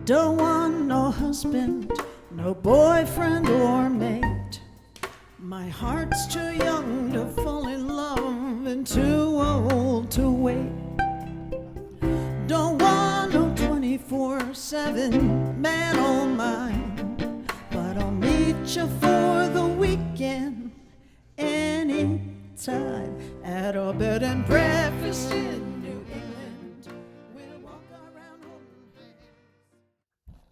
Don't want no husband, no boyfriend or mate. My heart's too young to fall in love and too old to wait. Don't want no 24/7 man on mine, but I'll meet you for the weekend anytime at a bed and breakfast in New England. We'll walk around holding hands.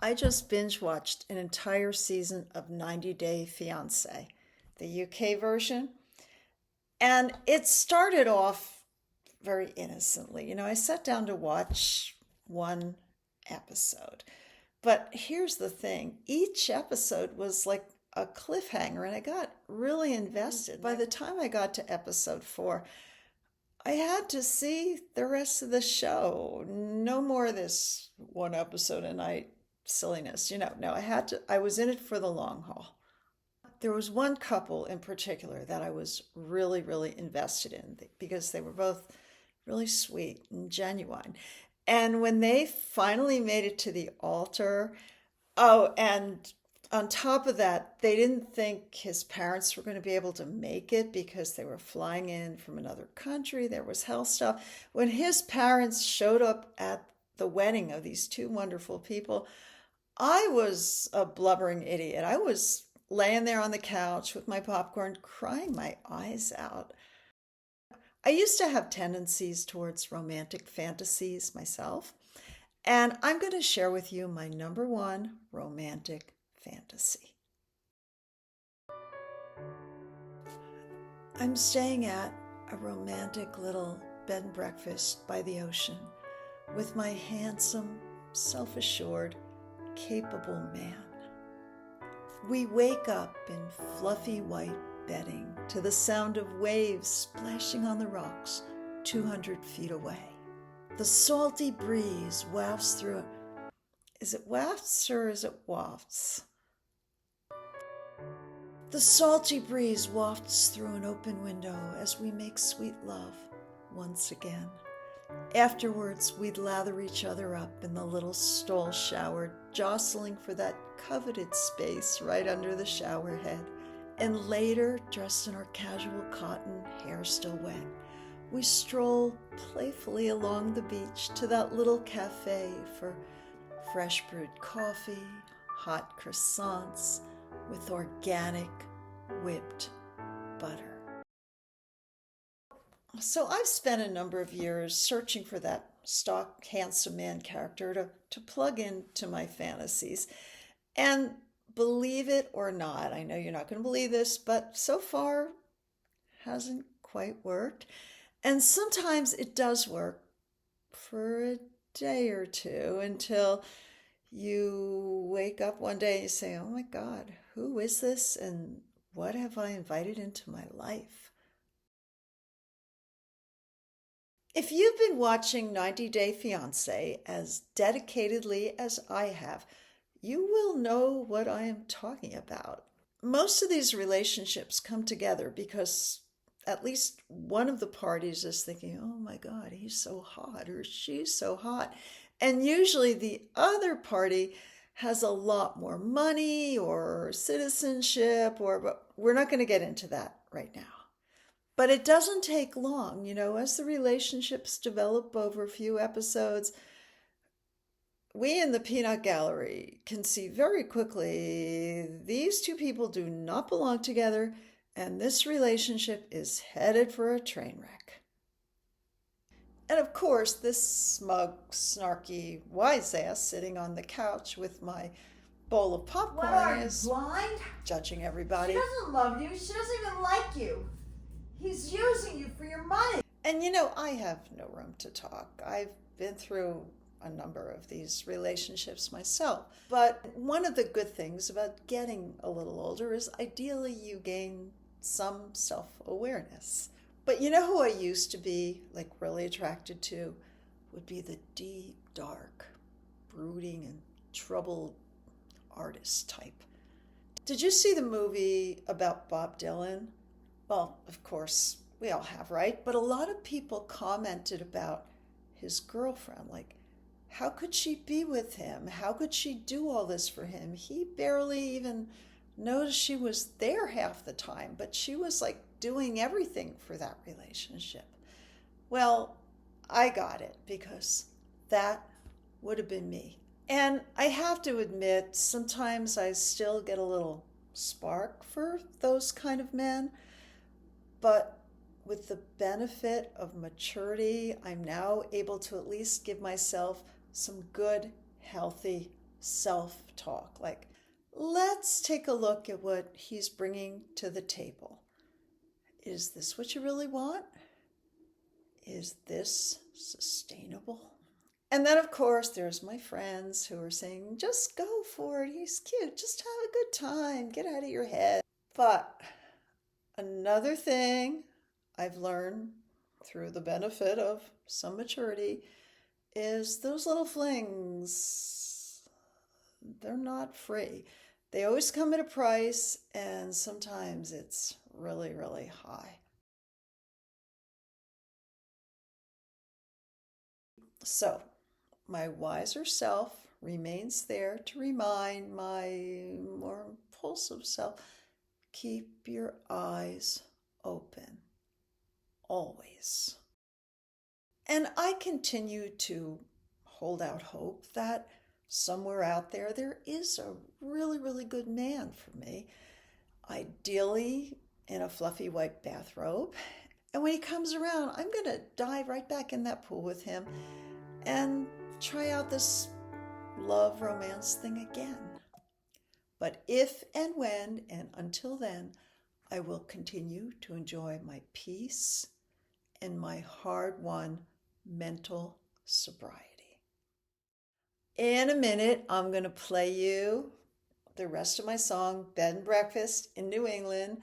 I just binge watched an entire season of 90 Day Fiancé, the UK version, and it started off very innocently. I sat down to watch one episode. But here's the thing, each episode was like a cliffhanger, and I got really invested. By the time I got to episode 4, I had to see the rest of the show. No more of this one episode a night silliness. No, I was in it for the long haul. There was one couple in particular that I was really, really invested in because they were both really sweet and genuine. And when they finally made it to the altar, and on top of that, they didn't think his parents were going to be able to make it because they were flying in from another country. There was health stuff. When his parents showed up at the wedding of these two wonderful people, I was a blubbering idiot. I was laying there on the couch with my popcorn, crying my eyes out. I used to have tendencies towards romantic fantasies myself, and I'm going to share with you my number one romantic fantasy. I'm staying at a romantic little bed and breakfast by the ocean with my handsome, self-assured, capable man. We wake up in fluffy white bedding to the sound of waves splashing on the rocks 200 feet away. The salty breeze wafts through. Is it wafts or is it wafts? The salty breeze wafts through an open window as we make sweet love once again. Afterwards, we'd lather each other up in the little stall shower, jostling for that coveted space right under the shower head. And later, dressed in our casual cotton, hair still wet, we stroll playfully along the beach to that little cafe for fresh brewed coffee, hot croissants with organic whipped butter. So I've spent a number of years searching for that stock handsome man character to plug into my fantasies. And believe it or not, I know you're not going to believe this, but so far hasn't quite worked. And sometimes it does work for a day or two until you wake up one day and you say, oh my God, who is this and what have I invited into my life? If you've been watching 90 Day Fiancé as dedicatedly as I have, you will know what I am talking about. Most of these relationships come together because at least one of the parties is thinking, oh my God, he's so hot or she's so hot. And usually the other party has a lot more money or citizenship, but we're not going to get into that right now. But it doesn't take long, as the relationships develop over a few episodes, we in the peanut gallery can see very quickly these two people do not belong together and this relationship is headed for a train wreck. And of course, this smug, snarky, wise ass sitting on the couch with my bowl of popcorn is blind? judging everybody. She doesn't love you. She doesn't even like you. He's using you for your money. And I have no room to talk. I've been through a number of these relationships myself. But one of the good things about getting a little older is ideally you gain some self-awareness. But who I used to be really attracted to would be the deep, dark, brooding and troubled artist type. Did you see the movie about Bob Dylan? Well, of course, we all have, right? But a lot of people commented about his girlfriend, how could she be with him? How could she do all this for him? He barely even noticed she was there half the time, but she was like doing everything for that relationship. Well, I got it because that would have been me. And I have to admit, sometimes I still get a little spark for those kind of men, but with the benefit of maturity, I'm now able to at least give myself some good, healthy self-talk. Like, let's take a look at what he's bringing to the table. Is this what you really want? Is this sustainable? And then, of course, there's my friends who are saying, just go for it. He's cute. Just have a good time. Get out of your head. But another thing I've learned through the benefit of some maturity is those little flings, they're not free. They always come at a price, and sometimes it's really, really high. So, my wiser self remains there to remind my more impulsive self, keep your eyes open, always. And I continue to hold out hope that somewhere out there is a really, really good man for me, ideally in a fluffy white bathrobe. And when he comes around, I'm going to dive right back in that pool with him and try out this love romance thing again. But if and when and until then, I will continue to enjoy my peace and my hard-won mental sobriety. In a minute, I'm going to play you the rest of my song, Bed and Breakfast in New England.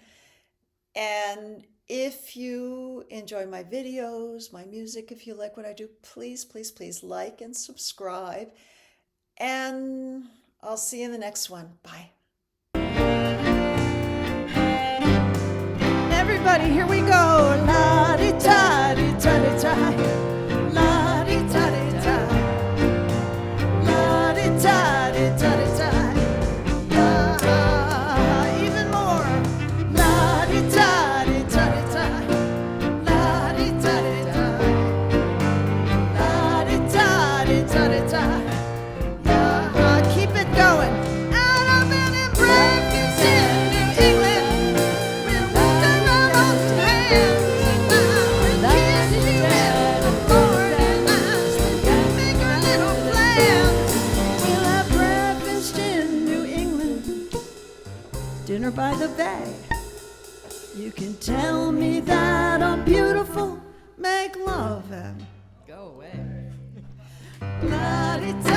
And if you enjoy my videos, my music, if you like what I do, please, please, please like and subscribe. And I'll see you in the next one. Bye. Everybody, here we go. La-di-da-di-da-di-da. La-di-da-di-da. La-di-da-di-da-di-da. Even more. La-di-da-di-da-di-da. La-di-da-di-da. La-di-da-di-da-di-da. Keep it going. Out of bed and breakfast in New England. We'll walk around holding hands. We'll kiss you in the morning as we make our little plans. We'll have breakfast in New England, dinner by the bay. You can tell me that I'm beautiful, make love and Go away. la-di-da.